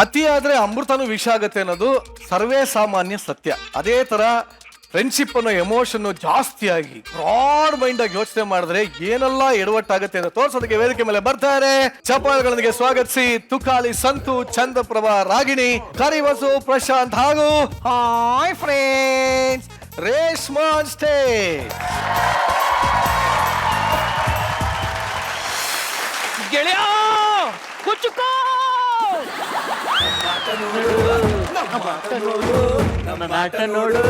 ಅತಿ ಆದ್ರೆ ಅಮೃತನೂ ವಿಷ ಆಗತ್ತೆ ಅನ್ನೋದು ಸರ್ವೇ ಸಾಮಾನ್ಯ ಸತ್ಯ. ಅದೇ ತರ ಫ್ರೆಂಡ್ಶಿಪ್ ಅನ್ನೋ ಎಮೋಷನ್ ಜಾಸ್ತಿ ಆಗಿ ಬ್ರಾಡ್ ಮೈಂಡ್ ಆಗಿ ಯೋಚನೆ ಮಾಡಿದ್ರೆ ಏನೆಲ್ಲ ಎಡವಟ್ಟಾಗತ್ತೆ ಅಂತ ತೋರ್ಸೋದಕ್ಕೆ ವೇದಿಕೆ ಮೇಲೆ ಬರ್ತಾರೆ. ಚಪ್ಪಾಳೆಗಳೊಂದಿಗೆ ಸ್ವಾಗತಿಸಿ ತುಕಾಲಿ ಸಂತು, ಚಂದ್ರಪ್ರಭಾ, ರಾಗಿಣಿ, ಕರಿವಸು, ಪ್ರಶಾಂತ್ ಹಾಗೂ ಹಾಯ್ ಫ್ರೆಂಡ್ಸ್ ರೇಷ್ಮಾ ಸ್ಟೇಜ್. ಗೆಳೆಯ ಕುಚ್ಚುಕೋ ನಮ್ಮ ನಾಟ ನೋಡು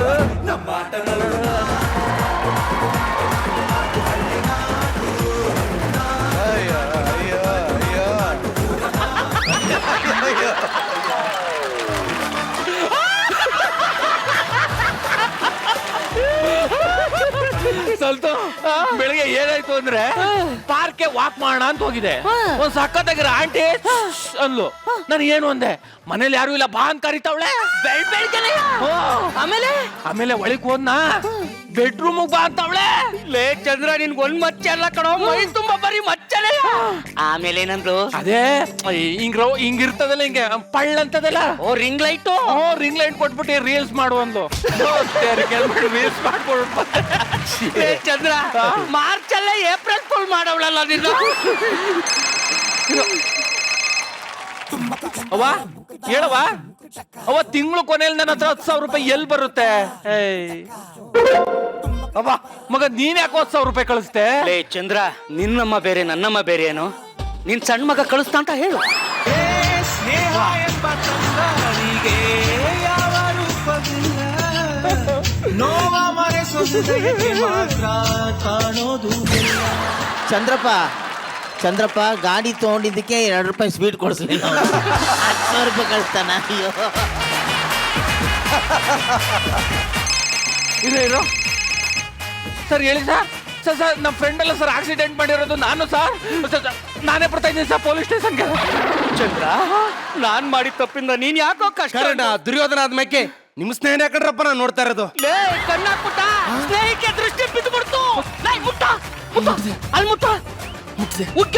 ಸ್ವಲ್ಪ ಬೆಳಿಗ್ಗೆ ಏನಾಯ್ತು ಅಂದ್ರೆ ಪಾರ್ಕ್ಗೆ ವಾಕ್ ಮಾಡೋಣ ಅಂತ ಹೋಗಿದೆ. ಒಂದ್ ಸಕ್ಕತ್ತಾಗಿರ ಆಂಟಿ ಅನ್ಲು. ನಾನು ಏನು ಅಂದೆ, ಮನೇಲಿ ಯಾರು ಇಲ್ಲ ಬಾ ಅಂತ ಕರಿತಾವಳೆ. ಆಮೇಲೆ ಒಳಗ್ ಹೋದ್ನಾ, ಬೆಡ್ರೂಮ್ ಬಾ ಅಂತವಳೆ. ಲೇ ಚಂದ್ರ, ನಿನ್ಗೆ ಒಂದ್ ಮಚ್ಚೆ ಅಲ್ಲ ಕಣೋ, ಮೈ ತುಂಬಾ ಬರೀ ಮಚ್ಚಲೆ. ಆಮೇಲೆ ಏನಂದ್ರು? ಅದೇ ಹಿಂಗಿರ್ತದಲ್ಲ, ಹಿಂಗೆ ಪಳ್ಳ ಅಂತದಲ್ಲ, ರಿಂಗ್ ಲೈಟ್ ಕೊಟ್ಬಿಟ್ಟು ರೀಲ್ಸ್ ಮಾಡು ಅಂದ್ಲು. ರೀಲ್ಸ್ ಮಾಡ್ಕೊಡ್ಬಿಟ್ಟು ಚಂದ್ರ, ಮಾರ್ಚ್ ಅಲ್ಲ ಏಪ್ರಿಲ್ ಫುಲ್ ಮಾಡವಳಲ್ಲ ನೀನು. ಅವ್ವ ಹೇಳವ, ಅವ ತಿಂಗಳು ಕೊನೆಯಲ್ಲಿ ನನ್ನ ಹತ್ರ 10,000 ರೂಪಾಯಿ ಎಲ್ಲಿ ಬರುತ್ತೆ? ಅವ್ವ ಮಗ, ನೀನ್ ಯಾಕೆ 10,000 ರೂಪಾಯಿ ಕಳಿಸ್ತೆ? ಲೇ ಚಂದ್ರ, ನಿನ್ನಮ್ಮ ಬೇರೆ ನನ್ನಮ್ಮ ಬೇರೆ ಏನು? ನಿನ್ ಸಣ್ಣ ಮಗ ಕಳಿಸ್ತಾ ಅಂತ ಹೇಳು. ಚಂದ್ರಪ್ಪ ಗಾಡಿ ತಗೊಂಡಿದ್ದಕ್ಕೆ 2 ರೂಪಾಯಿ ಸ್ವೀಟ್ ಕೊಡಿಸ್ಲಿ. 10,000 ರೂಪಾಯಿ ಕಳಿಸ್ತಾನ. ಅಯ್ಯೋ ಇರೋ ಸರ್, ಹೇಳಿ ಸರ್. ಸರ್ ನಮ್ಮ ಫ್ರೆಂಡ್ ಎಲ್ಲ ಸರ್ ಆಕ್ಸಿಡೆಂಟ್ ಮಾಡಿರೋದು ನಾನು ಸರ್. ನಾನೇ ಬರ್ತಾ ಇದ್ದೀನಿ ಸರ್ ಪೊಲೀಸ್ ಸ್ಟೇಷನ್ಗೆ. ಚಂದ್ರ, ನಾನ್ ಮಾಡಿದ ತಪ್ಪಿಂದ ನೀನ್ ಯಾಕೋ ಕಷ್ಟ? ದುರ್ಯೋಧನ ಆದ್ಮೇಲೆ ನಿಮ್ ಸ್ನೇಹ ಯಾಕಂಡ್ರಪ್ಪ ನಾನು ನೋಡ್ತಾ ಇರೋದು. ಲೇ ಕಣ್ಣಾಕ್ಬಿಟ್ಟ, ಸ್ನೇಹಕ್ಕೆ ದೃಷ್ಟಿ ಬಿದ್ದು ಬಿಡ್ತು. ಮುಟ್ಟ ಅಲ್ಲಿ ಮುಟ್ಟ ಉಗ್ಗ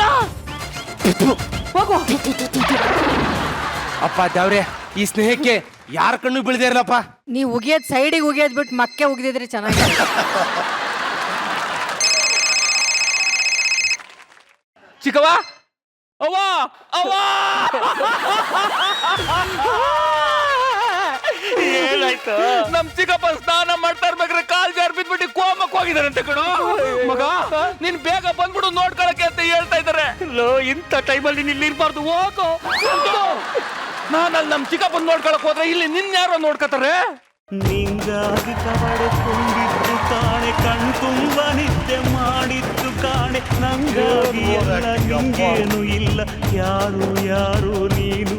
ಹೋಗು. ಅಪ್ಪ ದೇವ್ರೆ, ಈ ಸ್ನೇಹಕ್ಕೆ ಯಾರ ಕಣ್ಣು ಬೀಳದೇ ಇರಲಪ್ಪ. ನೀವು ಉಗಿಯೋದ್ ಸೈಡಿಗೆ ಉಗಿಯೋದ್ ಬಿಟ್ಟು ಮಕ್ಕೆ ಉಗಿದಿದ್ರೆ ಚೆನ್ನಾಗಿ. ಚಿಕ್ಕವ್ವ, ಅವ್ವ ಅವ್ವ ಏನಾಯ್ತು? ನಮ್ ಚಿಕ್ಕಪ್ಪ ಸ್ನಾನ ಮಾಡ್ತಾ ಇರ್ಬೇಕಾದ್ರೆ ಕಾಲ್ ಜಾರ್ ಬಿದ್ಬಿಟ್ಟು ಕೋಮಕ್ ಹೋಗಿದಾರಂತೆ ಕಣೋ. ಮಗ, ನೀನ್ ಬೇಗ ಬಂದ್ಬಿಡು ನೋಡ್ಕೊಳಕ್ಕೆ ಅಂತ ಹೇಳ್ತಾ ಇದಾರೆ. ಇಂಥ ಟೈಮಲ್ಲಿ ನೀನ್ ಇರ್ಬಾರ್ದು, ಹೋಗು. ನಾನು ಅಲ್ಲಿ ನಮ್ ಚಿಕ್ಕಪ್ಪನ್ ನೋಡ್ಕೊಳಕ್ ಹೋದ್ರೆ ಇಲ್ಲಿ ನಿನ್ ಯಾರೋ ನೋಡ್ಕೊತಾರೆ. ನಿಂಗಾಗಿ ಕವಡೆಕೊಂಡಿದ್ದು ಕಾಣೆ, ಕಣ್ ತುಂಬ ನಿದ್ದೆ ಮಾಡಿದ್ದು ಕಾಣೆ. ನಂಗಾಗಿ ಎಲ್ಲ ನಿಂಗೇನು ಇಲ್ಲ, ಯಾರು ಯಾರು ನೀನು,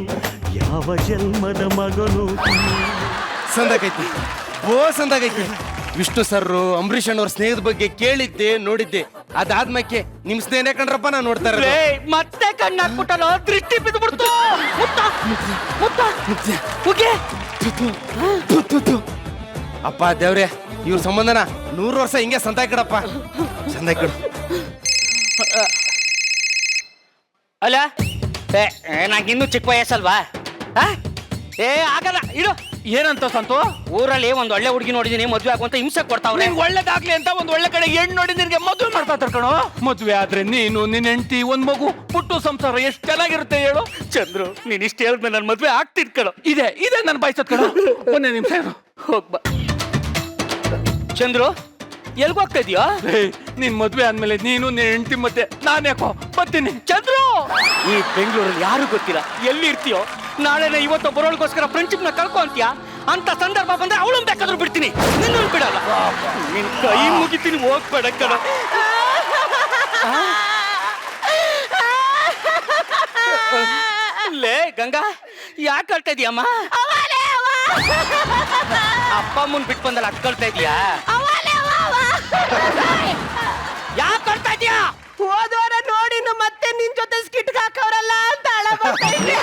ಯಾವ ಜನ್ಮದ ಮಗನು. ಸಂದಾಗೈತಿ, ಸಂದಾಗೈತಿ. ವಿಷ್ಣು ಸರ್, ಅಂಬರೀಷ್ ಅಣ್ಣವ್ರ ಸ್ನೇಹದ ಬಗ್ಗೆ ಕೇಳಿದ್ದೆ, ನೋಡಿದ್ದೆ. ಅದಾದ್ಮೇಲೆ ನಿಮ್ ಸ್ನೇಹ ಯಾಕಂಡ್ರಪ್ಪ ನಾನು ನೋಡ್ತಾ ಇರೋದು. ಮತ್ತೆ ಕಣ್ಣಾಕ್ಬಿಟ್ಟಲ್ಲ, ದೃಷ್ಟಿ ಬಿದ್ದು ಬಿಡ್ತು. ಅಪ್ಪ ದೇವ್ರೆ, ಇವ್ರ ಸಂಬಂಧನ 100 ವರ್ಷ ಹಿಂಗೆ ಸಂತಾಯ ಕಡಪ್ಪ, ಸಂದಾಯ ಕಡು. ಅಲ್ಲ ನಂಗಿನ್ನೂ ಚಿಕ್ಕ ವಯಸ್ಸಲ್ವಾ? ಆಗಲ್ಲ ಇಡು. ಏನಂತ ಸಂತು? ಊರಲ್ಲಿ ಒಂದ್ ಒಳ್ಳೆ ಹುಡುಗಿ ನೋಡಿದೀನಿ, ಮದ್ವೆ ಆಗುವಂತ ಹಿಂಸೆ ಕೊಡ್ತಾವ್ರೆ. ನಿಂಗೆ ಒಳ್ಳೇದಾಗ್ಲಿ ಅಂತ ಒಂದ್ ಒಳ್ಳೆ ಕಡೆ ಹೆಣ್ಣು ನೋಡಿ ನಿನ್ಗೆ ಮದುವೆ ಮಾಡ್ತಾ ಕಣೋ. ಮದ್ವೆ ಆದ್ರೆ ನೀನು, ನಿನ್ ಹೆಂಡತಿ, ಒಂದ್ ಮಗು, ಪುಟ್ಟು ಸಂಸಾರ ಎಷ್ಟ್ ಚೆನ್ನಾಗಿರುತ್ತೆ ಹೇಳು. ಚಂದ್ರು, ನೀನ್ ಇಷ್ಟ ಹೇಳಿದ್ಮೇಲೆ ನನ್ ಮದ್ವೆ ಆಗ್ತಿದ್ ಕಣೋ. ಇದೆ ನನ್ ಬಾಯ್ಸತ್ ಕಣೋ. ಒಂದೇ ನಿಮಿಷ ಇರು. ಹೋಗ್ಬಾ. ಚಂದ್ರು, ಎಲ್ಗೋಗ್ತಾ ಇದೀಯಾ? ನಿನ್ ಮದ್ವೆ ಆದ್ಮೇಲೆ ನೀನು, ನಿನ್ ಹೆಂಡತಿ ಮತ್ತೆ ನಾನ್ ಯಾಕೋ ಬರ್ತೀನಿ. ಚಂದ್ರು, ಈ ಬೆಂಗಳೂರಲ್ಲಿ ಯಾರು ಗೊತ್ತಿಲ್ಲ, ಎಲ್ಲಿ ಇರ್ತೀಯೋ. ನಾಳೆನ ಇವತ್ತು ಬರೋಳ್ಗೋಸ್ಕರ ಫ್ರೆಂಡ್ಶಿಪ್ ನ ಕಳ್ಕೊ ಅಂತೀಯಾ? ಅಂತ ಸಂದರ್ಭ ಬಂದ್ರೆ ಅವಳನ್ನ ಬೇಕಾದ್ರೂ ಬಿಡ್ತೀನಿ, ನಿನ್ನ ಬಿಡಲ್ಲ. ನಿನ್ ಕೈ ಮುಗಿತೀನಿ, ಹೋಗ್ಬೇಡ ಕಣ. ಲೇ ಗಂಗಾ, ಯಾಕೆ ಅಳ್ತಾ ಇದೀಯಮ್ಮ? ಅಪ್ಪ ಅಮ್ಮನ್ ಬಿಟ್ಟು ಬಂದಲ್ಲ, ಅಳ್ತಾ ಇದೀಯಾ? ಯಾಕೆ ಅಳ್ತಾ ಇದೀಯಾ? ಹೋದವರ ನೋಡಿ ಮತ್ತೆ ನಿನ್ ಜೊತೆ ಸ್ಕಿಟ್ ಹಾಕವ್ರಲ್ಲ ಅಂತ ಅಳ ಬರ್ತಾ ಇದೆ.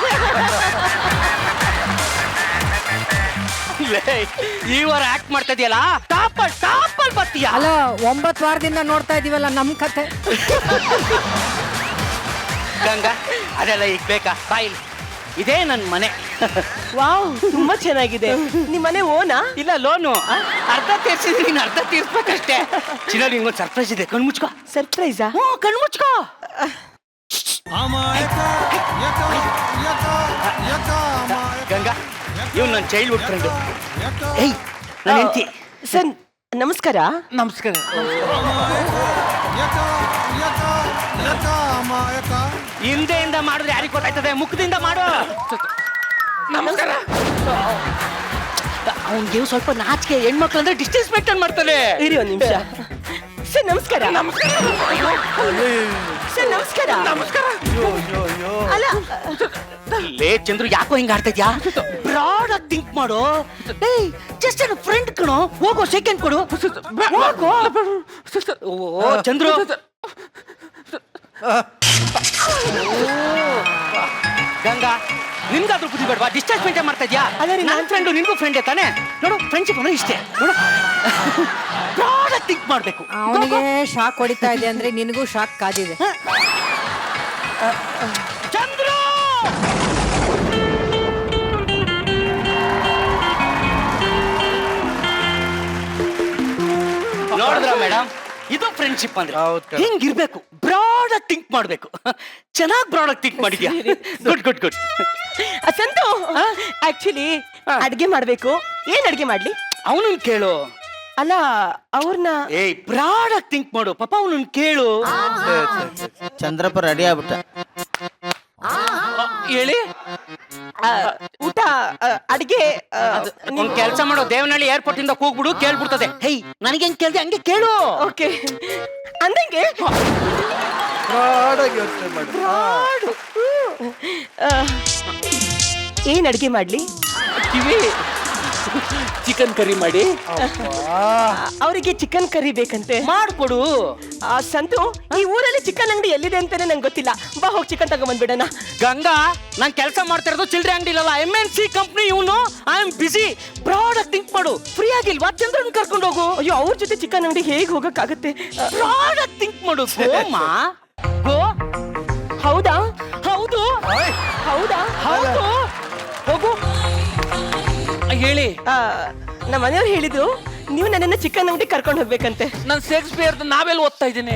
ಈ ವಾರ ಆಕ್ಟ್ ಮಾಡ್ತಾ ಇದೆಯಲ್ಲ, ಟಾಪಲ್ ಬರ್ತೀಯ. ಅಲ್ಲ, 9 ವಾರದಿಂದ ನೋಡ್ತಾ ಇದೀವಲ್ಲ ನಮ್ ಕತೆ. ಗಂಗಾ, ಅದೆಲ್ಲ ಈಗ ಬೇಕಾ? ಬಾಯಿಲ್, ಇದೇ ನನ್ನ ಮನೆ. ವಾವ್ ತುಂಬಾ ಚೆನ್ನಾಗಿದೆ ನಿಮ್ ಮನೆ ಓನಾ? ಇಲ್ಲ ಲೋನು ಅರ್ಧ ತೀರ್ಸಿದ್ರೆ ನೀನು ಅರ್ಧ ತೀರ್ಸ್ಬೇಕಷ್ಟೇ. ಚಿನ್ನ ನಿಂಗೊಂದು ಸರ್ಪ್ರೈಸ್ ಇದೆ, ಕಣ್ಮುಚ್ಕೋ. ಸರ್ಪ್ರೈಸಾ? ಹ್ಞೂ ಕಣ್ಮುಚ್ಕೋ. ಗಂಗಾ ಇವ್ ನನ್ನ ಚೈಲ್ಡ್ಹುಡ್ ಫ್ರೆಂಡ್. ಏಯ್ ನನ್ನ ಹೆಂಡತಿ. ಸರ್ ನಮಸ್ಕಾರ. ನಮಸ್ಕಾರ. ಹಿಂದೆಯಿಂದ ಮಾಡಿದ್ರೆ ಯಾರಿಗೆ ಗೊತ್ತಾಯ್ತದೆ, ಮುಖದಿಂದ ಮಾಡು. ನಮಸ್ಕಾರ. ಅವನ್ಗೆ ಸ್ವಲ್ಪ ನಾಚಿಕೆ, ಹೆಣ್ಮಕ್ಳು ಅಂದ್ರೆ ಡಿಸ್ಟೆನ್ಸ್ ಮೇಂಟೈನ್ ಮಾಡ್ತಾನೆ. ಇರಿ ಒಂದ್ ನಿಮಿಷ. ಸರ್ ನಮಸ್ಕಾರ. ಸರ್ ನಮಸ್ಕಾರ. ನಮಸ್ಕಾರ. ಅಲ್ಲ ಲೇ ಚಂದ್ರು, ಯಾಕೋ ಹಿಂಗ ಆಡ್ತಾ ಇದ್ಯಾ? ಬ್ರಾಡ್ ಆಗಿ ಥಿಂಕ್ ಮಾಡು. ಏಯ್ ಜಸ್ಟ್ ನನ್ನ ಫ್ರೆಂಡ್ ಕಣೋ, ಹೋಗೋ ಸೆಕೆಂಡ್ ಕೊಡು. ಹೋಗೋ. ಓ ಚಂದ್ರು, ಗಂಗಾ ನಿನ್ಗಾದ್ರೂ ಬುದ್ಧಿ ಬೇಡವಾ? ಡಿಸ್ಟೆನ್ಸ್ ಮೇಂಟೈನ್ ಮಾಡ್ತಾ ಇದ್ಯಾ? ನನ್ನ ಫ್ರೆಂಡು ನಿನ್ಗೂ ಫ್ರೆಂಡೇ ತಾನೆ? ನೋಡು ಫ್ರೆಂಡ್ಶಿಪ್ ಅಂದ್ರೆ ಇಷ್ಟೇ. ನೋಡು ಬ್ರಾಡ್ ಆಗಿ ಥಿಂಕ್ ಮಾಡ್ಬೇಕು. ಅವನಿಗೆ ಶಾಕ್ ಹೊಡಿತಾ ಇದೆ ಅಂದ್ರೆ ನಿನಗೂ ಶಾಕ್ ಕಾದಿದೆ. ಚಂದ್ರು ನೋಡಿದ್ರ ಮೇಡಮ್, ಇದು ಫ್ರೆಂಡ್ಶಿಪ್ ಅಂದ್ರೆ ಹೌದ್ ಕಣೆ. ಹಿಂಗಿರ್ಬೇಕು. ಬ್ರಾಡ್ ಆಗಿ ಥಿಂಕ್ ಮಾಡ್ಬೇಕು. ಚೆನ್ನಾಗಿ ಬ್ರಾಡ್ ಆಗಿ ಥಿಂಕ್ ಮಾಡಿದ್ಯಾ. Good good good. Santhu actually ಅಡ್ಗೆ ಮಾಡ್ಬೇಕು. ಏನ್ ಅಡ್ಗೆ ಮಾಡ್ಲಿ? ಅವನನ್ನ ಕೇಳು. ಅಲ್ಲ ಅವ್ರನ್ನ ಏಯ್ ಬ್ರಾಡ್ ಆಗಿ ಥಿಂಕ್ ಮಾಡು ಪಾಪ, ಅವನನ್ನ ಕೇಳು. ಚಂದ್ರಪ್ಪ ರೆಡಿ ಆಗ್ಬಿಟ್ಟ. ಹೇಳಿ. ಊಟ ಅಡ್ಗೆ ಒಂದ್ ಕೆಲಸ ಮಾಡು, ದೇವನಹಳ್ಳಿ ಏರ್ಪೋರ್ಟ್ ಇಂದ ಕೂಗ್ಬಿಡು, ಕೇಳ್ಬಿಡ್ತದೆ. ಹೇಯ್ ನನಗೆ ಹೆಂಗ್ ಕೇಳ್ದೆ ಹಂಗೆ ಕೇಳು. ಓಕೆ ಅಂದಂಗೆ ಬ್ರಾಡಾಗಿ ಯೋಚನೆ ಮಾಡಿ. ಏನ್ ಅಡ್ಗೆ ಮಾಡ್ಲಿ? ಕಿವಿ ಚಿಕನ್ ಕರಿ ಮಾಡಿ. ಅವರಿಗೆ ಚಿಕನ್ ಕರಿ ಬೇಕಂತೆ. ಮಾಡ್ಕೊಡು. ಸಂತು ಈ ಊರಲ್ಲಿ ಚಿಕನ್ ಅಂಗಡಿ ಎಲ್ಲಿದೆ ಅಂತಾನೆ ನಂಗೆ ಗೊತ್ತಿಲ್ಲ. ಬಾ ಹೋಗಿ ಚಿಕನ್ ತಗೊಂಡ್ಬಂದ್ಬಿಡೋಣ. ಗಂಗಾ ನಾನ್ ಕೆಲಸ ಮಾಡ್ತಾ ಇರೋದು ಚಿಲ್ಡ್ರೆ ಅಂಗಡಿ ಅಲ್ಲ, MNC ಕಂಪ್ನಿ. ಇವನು ಐ ಆಮ್ ಬಿಸಿ. ಬ್ರಾಡ್ ಆಗಿ ಥಿಂಕ್ ಮಾಡು. ಫ್ರೀ ಆಗಿಲ್ವಾ? ಚಂದ್ರನ್ ಕರ್ಕೊಂಡು ಹೋಗು. ಅಯ್ಯೋ ಅವ್ರ ಜೊತೆ ಚಿಕನ್ ಅಂಗಡಿ ಹೇಗೆ ಹೋಗಕ್ಕಾಗತ್ತೆ? ಬ್ರಾಡ್ ಆಗಿ ಥಿಂಕ್ ಮಾಡು. ಗೋಮ ಗೋ. ಹೌದಾ? ಹೌದು ಹೌದಾ? ಹೌದು. ಹೋಗು. ಹೇಳಿ. ನಮ್ಮ ಮನೆಯವ್ರು ಹೇಳಿದ್ರು ನೀವು ನನ್ನನ್ನ ಚಿಕನ್ ಅಂಗಡಿ ಕರ್ಕೊಂಡು ಹೋಗ್ಬೇಕಂತೆ. ನಾನು ಶೇಕ್ಸ್ಪಿಯರ್ ನಾವೆಲ್ ಓದ್ತಾ ಇದ್ದೀನಿ.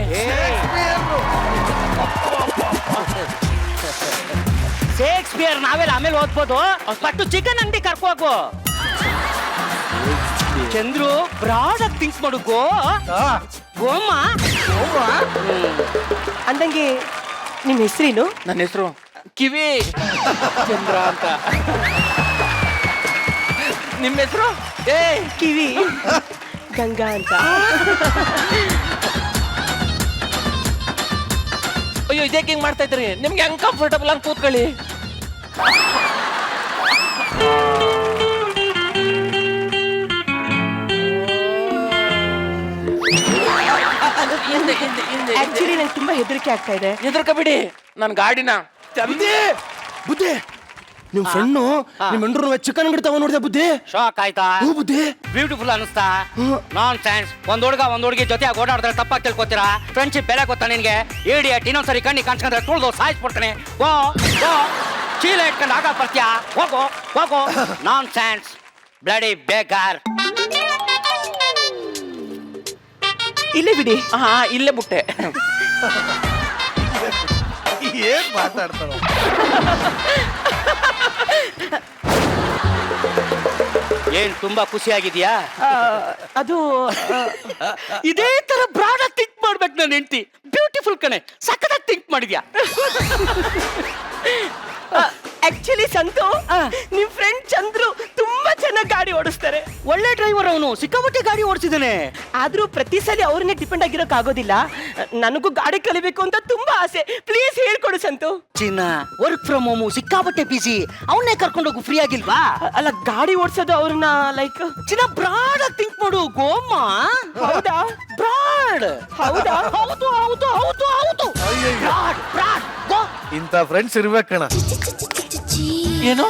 ಶೇಕ್ಸ್ಪಿಯರ್ ನಾವೆಲ್ಲ ಆಮೇಲೆ ಓದ್ಬೋದು, ಬಟ್ ಚಿಕನ್ ಅಂಗಡಿ ಕರ್ಕೊ ಹೋಗು. ಚಂದ್ರು ಬ್ರಾಡ್ ಆಗಿ ಥಿಂಕ್ ಮಾಡು. ಗೋ ಗೋಮ. ಅಂದಂಗೆ ನಿಮ್ಮ ಹೆಸರೇನು? ನನ್ನ ಹೆಸರು ಕಿವಿ ಚಂದ್ರ ಅಂತ. ನಿಮ್ಮ ಹೆಸರು? ಏ ಕಿವಿ ಗಂಗಾ ಅಂತ. ಅಯ್ಯೋ ಇದೇಕೆ ಹಿಂಗ್ ಮಾಡ್ತಾ ಇದ್ರಿ? ನಿಮ್ಗೆ ಹೆಂಗ್ ಕಂಫರ್ಟಬಲ್ ಅಂತ ಕೂತ್ಕೊಳ್ಳಿ. ಆಕ್ಚುಲಿ ನಂಗೆ ತುಂಬಾ ಹೆದರಿಕೆ ಆಗ್ತಾ ಇದೆ. ಎದ್ರಕ ಬಿಡಿ ನನ್ನ ಗಾಡಿನ. ಬುದ್ಧಿ ಬುದ್ಧಿ, ನಿಮ್ ಫ್ರೆಂಡು ನಿಮ್ ಹೆಂಡ್ರು ಚಿಕನ್ ಅಂಗಡಿ ತಗೊಂಡ್ ನೋಡಿದೆ ಬುದ್ಧಿ. ಶಾಕ್ ಆಯ್ತಾ? ಹ್ಞೂ ಬುದ್ಧಿ. ಬ್ಯೂಟಿಫುಲ್ ಅನಿಸ್ತಾ? ನಾನ್ ಸೈನ್ಸ್. ಒಂದ್ ಹುಡುಗಿ ಜೊತೆಯಾಗಿ ಓಡಾಡಿದ್ರೆ ತಪ್ಪಾಗಿ ತಿಳ್ಕೊತೀರಾ? ಫ್ರೆಂಡ್ಶಿಪ್ ಬೆಲೆ ಗೊತ್ತಾ ನಿನ್ಗೆ? ಇಡಿಯಟ್, ಇನ್ನೊಂದ್ಸರಿ ಕಣ್ಣಿ ಕಾಣಿಸ್ಕೊಂಡ್ರೆ ತುಳ್ದು ಸಾಯಿಸ್ಬಿಡ್ತಾನೆ. ಗೋ ಗೋ. ಚೀಲ ಇಟ್ಕೊಂಡು ಆಗ ಬರ್ತೀಯಾ? ಹೋಗೋ ಹೋಗೋ. ನಾನ್ ಸೈನ್ಸ್ ಬ್ಲಡಿ ಬೇಗಾರ್. ಇಲ್ಲೇ ಬಿಡಿ. ಹಾ ಇಲ್ಲೇ ಬಿಟ್ಟೆ. ಏನ್ ಮಾತಾಡ್ತಾರ? ಏನ್ ತುಂಬಾ ಖುಷಿಯಾಗಿದ್ಯಾ? ಅದು ಇದೇ ತರ ಬ್ರಾಡ್ ಆಗಿ ಥಿಂಕ್ ಮಾಡ್ಬೇಕು ನನ್ನ ಹೆಂಡತಿ. ಬ್ಯೂಟಿಫುಲ್ ಕಣೆ, ಸಖತ್ತಾಗಿ ಥಿಂಕ್ ಮಾಡಿದ್ಯಾ. ಆಕ್ಚುಲಿ ಸಂತು ನಿಮ್ ಫ್ರೆಂಡ್ ಚಂದ್ರು ತುಂಬಾ ಚೆನ್ನಾಗಿ ಗಾಡಿ ಓಡಿಸ್ತಾರೆ. ಒಳ್ಳೆ ಡ್ರೈವರ್ ಅವನು, ಸಿಕ್ಕಾಪಟ್ಟೆ ಗಾಡಿ ಓಡಿಸಿದಾನೆ. ಆದ್ರೂ ಪ್ರತಿ ಸಲ ಅವ್ರನ್ನೇ ಡಿಪೆಂಡ್ ಆಗಿರೋಕ್ ಆಗೋದಿಲ್ಲ. ನನಗೂ ಗಾಡಿ ಕಲಿಬೇಕು ಅಂತ ತುಂಬಾ ಆಸೆ. ಪ್ಲೀಸ್ ಹೇಳ್ಕೊಡು ಸಂತು. ಚಿನ್ನ ವರ್ಕ್ ಫ್ರಮ್ ಹೋಮ್, ಸಿಕ್ಕಾಪಟ್ಟೆ ಬಿಸಿ. ಅವನ್ನೇ ಕರ್ಕೊಂಡು ಹೋಗು, ಫ್ರೀ ಆಗಿಲ್ವಾ? ಅಲ್ಲ ಗಾಡಿ ಓಡಿಸೋದು ಅವ್ರನ್ನ ಲೈಕ್ ಚಿನ್ನ ಬ್ರಾಡ್ ಆಗಿ ಥಿಂಕ್ ಮಾಡು. ಗೋಮ. ಹೌದಾ? ಬ್ರಾಡ್. ಹೌದಾ? ಹೌದು ಹೌದು ಹೌದು ಹೌದು. ಬ್ರಾಡ್ ಬ್ರಾಡ್ ಗೋ. ಇಂಥ ಫ್ರೆಂಡ್ಸ್ ಇರ್ಬೇಕಣ್ಣ. ಏನು?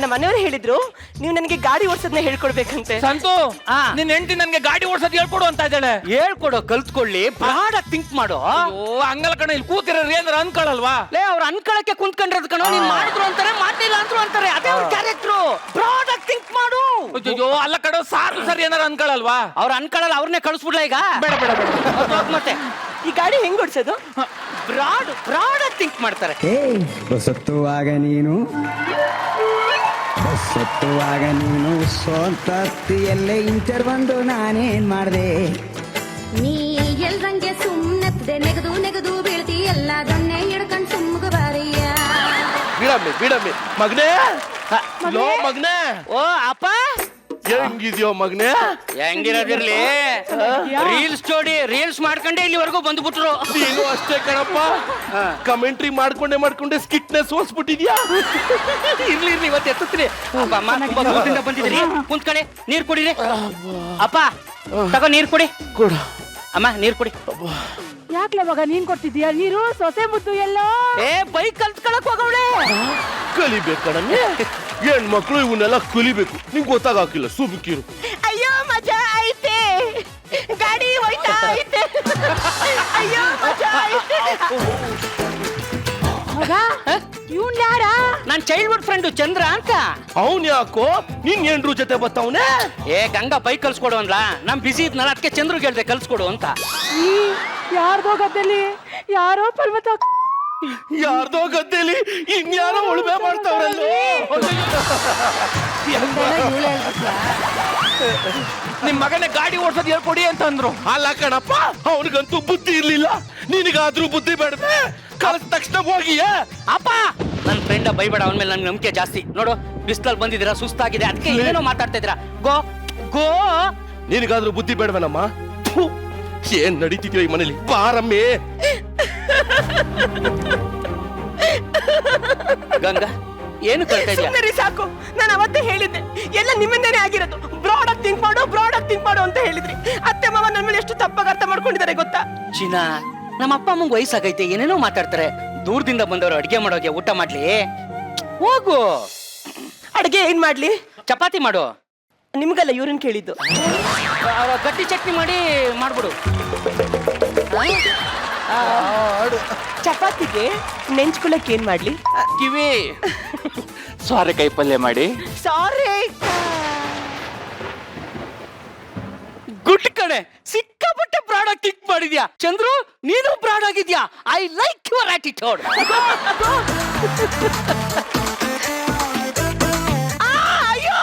ನಮ್ಮ ಮನೆಯವರು ಹೇಳಿದ್ರು ನೀವು ನನಗೆ ಗಾಡಿ ಓಡಿಸೋದನ್ನ ಹೇಳ್ಕೊಡ್ಬೇಕಂತೆ. ಸಂತು ಆ. ನಿನ್ ಹೆಂಡತಿ ನನ್ಗೆ ಗಾಡಿ ಓಡಿಸೋದು ಹೇಳ್ಕೊಡು ಅಂತ ಇದ್ದಾಳೆ. ಹೇಳ್ಕೊಡೋ ಕಲ್ತ್ಕೊಳ್ಳಿ, ಬ್ರಾಡ್ ಆಗಿ ಥಿಂಕ್ ಮಾಡೋ. ಓ ಹಂಗಲ್ಲ ಕಣ, ಇಲ್ಲಿ ಕೂತಿರೋರು ಏನಾರ ಅನ್ಕೊಳಲ್ವಾ? ಲೇ ಅವ್ರು ಅನ್ಕೊಳಕ್ಕೆ ಕುಂತ್ಕೊಂಡಿರೋದು ಕಣೋ, ನೀನ್ ಮಾಡಿದ್ರು ಅಂತಾರೆ, ಮಾಡ್ಲಿಲ್ಲ ಅಂದ್ರು ಅಂತಾರೆ. ಅದೇ ಅವ್ರ ಕ್ಯಾರೆಕ್ಟ್ರು. ಬ್ರಾಡ್ ಆಗಿ ಥಿಂಕ್ ಮಾಡು. ಅಯ್ಯೋ ಅಲ್ಲ ಕಣ, ಸಾರು ಸರಿ ಏನಾರ ಅನ್ಕೊಳಲ್ವಾ? ಅವ್ರ ಅನ್ಕೊಳಲ್ಲ, ಅವ್ರನ್ನೇ ಕಳಿಸ್ಬಿಡ್ಲ ಈಗ. ಬೇಡ ಬೇಡ ಬೇಡ. ಹೋಗ್ ಮತ್ತೆ ಈ ಗಾಡಿ ಹೆಂಗ್ ಓಡಿಸೋದು? ಬ್ರಾಡ್ ಆಗಿ ಥಿಂಕ್ ಮಾಡ್ತಾರೆ. ಬಸತ್ತುವಾಗ ನೀನು ಸೋಂತತ್ತಿಯಲ್ಲೇ ಇಂಟರ್ ಬಂದು ನಾನೇನ್ ಮಾಡ್ದೆ. ನೀ ಎಲ್ರಂಗೆ ಸುಮ್ಮನೆ ನೆಗದು ನೆಗದು ಬೀಳ್ತಿ ಎಲ್ಲ ದೊನ್ನೆ ಹಿಡ್ಕೊಂಡ್ ಸುಮ್ಮಗ ಬಾರಿಯ. ಬಿಡಮ್ಮಿ ಮಗನೇ, ಲೋ ಮಗನೇ, ಓ ಅಪ್ಪ ಹೆಂಗಿದ್ಯೋ ಮಗನೇ? ಹೆಂಗಿರೋದಿರ್ಲಿ, ರೀಲ್ಸ್ ಮಾಡ್ಕೊಂಡೆ ಇಲ್ಲಿವರೆಗೂ ಬಂದ್ಬಿಟ್ರು. ನೀನು ಅಷ್ಟೇ ಕಣಪ್ಪ, ಕಮೆಂಟ್ರಿ ಮಾಡ್ಕೊಂಡೆ ಸ್ಕಿಟ್ ನ ಸೋಲ್ಸ್ಬಿಟ್ಟಿದ್ಯಾ. ಇರ್ಲಿ ಇವತ್ತು ಎತ್ತುತ್ತೀನಿ. ಅಪ್ಪ ಅಮ್ಮ ತುಂಬಾ ದೂರದಿಂದ ಬಂದಿದ್ರಿ, ಕುಂತ್ಕಡೆ ನೀರ್ ಕುಡಿರಿ. ಅಪ್ಪ ತಗೋ ನೀರ್ ಕುಡಿ. ಅಮ್ಮ ನೀರ್ ಕುಡಿ. ಯಾಕ್ಲೆ ಮಗ ನೀನ್ ಕೊಡ್ತಿದ್ಯಾ ನೀರು? ಸೊಸೆ ಮುದ್ದು ಎಲ್ಲ ಏ ಬೈಕ್ ಕಲ್ತ್ಕೊಳಕ್ ಹೋಗವಳೆ. ಕಲಿಬೇಕಣಮ್ಮೆ, ಹೆಣ್ಮಕ್ಳು ಇವನ್ನೆಲ್ಲ ಕಲಿಬೇಕು. ನಿಂಗೆ ಗೊತ್ತಾಗಿಲ್ಲ, ಸುಬುಕಿರು. ಅಯ್ಯೋ ಮಜಾ ಐತೆ, ಗಾಡಿ ಹೋಯ್ತಾ ಐತೆ. ಅಯ್ಯೋ ಮಜಾ ಐತೆ. ಮಗ ಇವ್ನ್ ಯಾರ? ನಾನ್ ಚೈಲ್ಡ್ಹುಡ್ ಫ್ರೆಂಡ್ ಚಂದ್ರ ಅಂತ. ಅವನ್ ಯಾಕೋ ನಿನ್ ಏನ್ರು ಜೊತೆ ಬರ್ತಾವನೆ? ಏ ಗಂಗಾ ಬೈಕ್ ಕಲ್ಸ್ಕೊಡು ಅಂದ್ಲ, ನಮ್ ಬಿಸಿ ಇದ್ನಲ್ಲ ಅದಕ್ಕೆ ಚಂದ್ರಿಗೆ ಹೇಳ್ದೆ ಕಲ್ಸ್ಕೊಡು ಅಂತ. ಯಾರ್ದೋ ಗದ್ದೆಲಿ ಯಾರೋ ಪರ್ವತ ಯಾರ್ದೋ ಗದ್ದೆಲಿ ಇನ್ಯಾರೋ ಉಳುಮೆ ಮಾಡ್ತಾವ್ರಲ್ಲೋ. ನಿಮ್ ಮಗನೇ ಗಾಡಿ ಓಡಿಸೋದು ಹೇಳ್ಕೊಡಿ ಅಂತ ಅಂದ್ರು. ಅಲ್ಲ ಕಣಪ್ಪ, ಅವನಿಗಂತೂ ಬುದ್ಧಿ ಇರ್ಲಿಲ್ಲ, ನಿನಗಾದ್ರೂ ಬುದ್ಧಿ ಬೇಡವೆ? ಕಳ್ಸ ತಕ್ಷಣ ಹೋಗಿಯೇ. ಅಪ್ಪ ನನ್ ಫ್ರೆಂಡ ಬೈಬೇಡ, ಅವನ ಮೇಲೆ ನನ್ಗೆ ನಂಬಿಕೆ ಜಾಸ್ತಿ. ನೋಡು ಬಿಸ್ಲಲ್ಲಿ ಬಂದಿದ್ದೀರಾ, ಸುಸ್ತಾಗಿದೆ, ಅದಕ್ಕೆ ಏನೇನೋ ಮಾತಾಡ್ತಾ ಇದ್ದೀರಾ. ಗೋ ಗೋ. ನಿನಗಾದ್ರೂ ಬುದ್ಧಿ ಬೇಡವೇನಮ್ಮ? ಏನ್ ನಡೀತಿದ್ಯೋ ಈ ಮನೇಲಿ? ಬಾರಮ್ಮೆ. ಗಂಗಾ ಏನು ಕಳ್ತಾ ಇದೆಯಾ? ಸುಮ್ಮನೆ ಸಾಕು, ನಾನು ಅವತ್ತೇ ಹೇಳಿದ್ದೆ ಎಲ್ಲ ನಿಮ್ಮಿಂದನೇ ಆಗಿರೋದು. ಬ್ರಾಡ್ ಆಗಿ ಥಿಂಕ್ ಮಾಡು ಅಂತ ಹೇಳಿದ್ರಿ. ಅತ್ತೆ ಮಾವ ನನ್ನ ಮೇಲೆ ಎಷ್ಟು ತಪ್ಪಾಗಿ ಅರ್ಥ ಮಾಡ್ಕೊಂಡಿದ್ದಾರೆ ಗೊತ್ತಾ? ಚಿನ್ನ, ನಮ್ಮ ಅಪ್ಪ ಅಮ್ಮಂಗ್ ವಯಸ್ಸಾಗೈತೆ, ಏನೇನೋ ಮಾತಾಡ್ತಾರೆ. ದೂರದಿಂದ ಬಂದವರು ಅಡಿಗೆ ಮಾಡೋಕೆ ಊಟ ಮಾಡ್ಲಿ. ಹೋಗು. ಅಡ್ಗೆ ಏನ್ ಮಾಡ್ಲಿ? ಚಪಾತಿ ಮಾಡು. ನಿಮ್ಗಲ್ಲ ಇವ್ರನ್ನ ಕೇಳಿದ್ದು. ಗಟ್ಟಿ ಚಟ್ನಿ ಮಾಡಿ ಮಾಡ್ಬಿಡು. ಚಪಾತಿಗೆ ನೆಂಚ್ಕೊಳಕ್ ಏನ್ ಮಾಡ್ಲಿ? ಕಿವಿ ಸೋರೆಕಾಯಿ ಪಲ್ಯ ಮಾಡಿ. ಸಾರಿ, ಗುಡ್ ಕಣೆ, ಸಿಕ್ಕಾಪಟ್ಟೆ ಬ್ರಾಡ್ ಆಗಿ ಥಿಂಕ್ ಮಾಡಿದ್ಯಾ. ಚಂದ್ರು ನೀನು ಬ್ರಾಡ್ ಆಗಿದ್ಯಾ. I like your attitude. ಅಯ್ಯೋ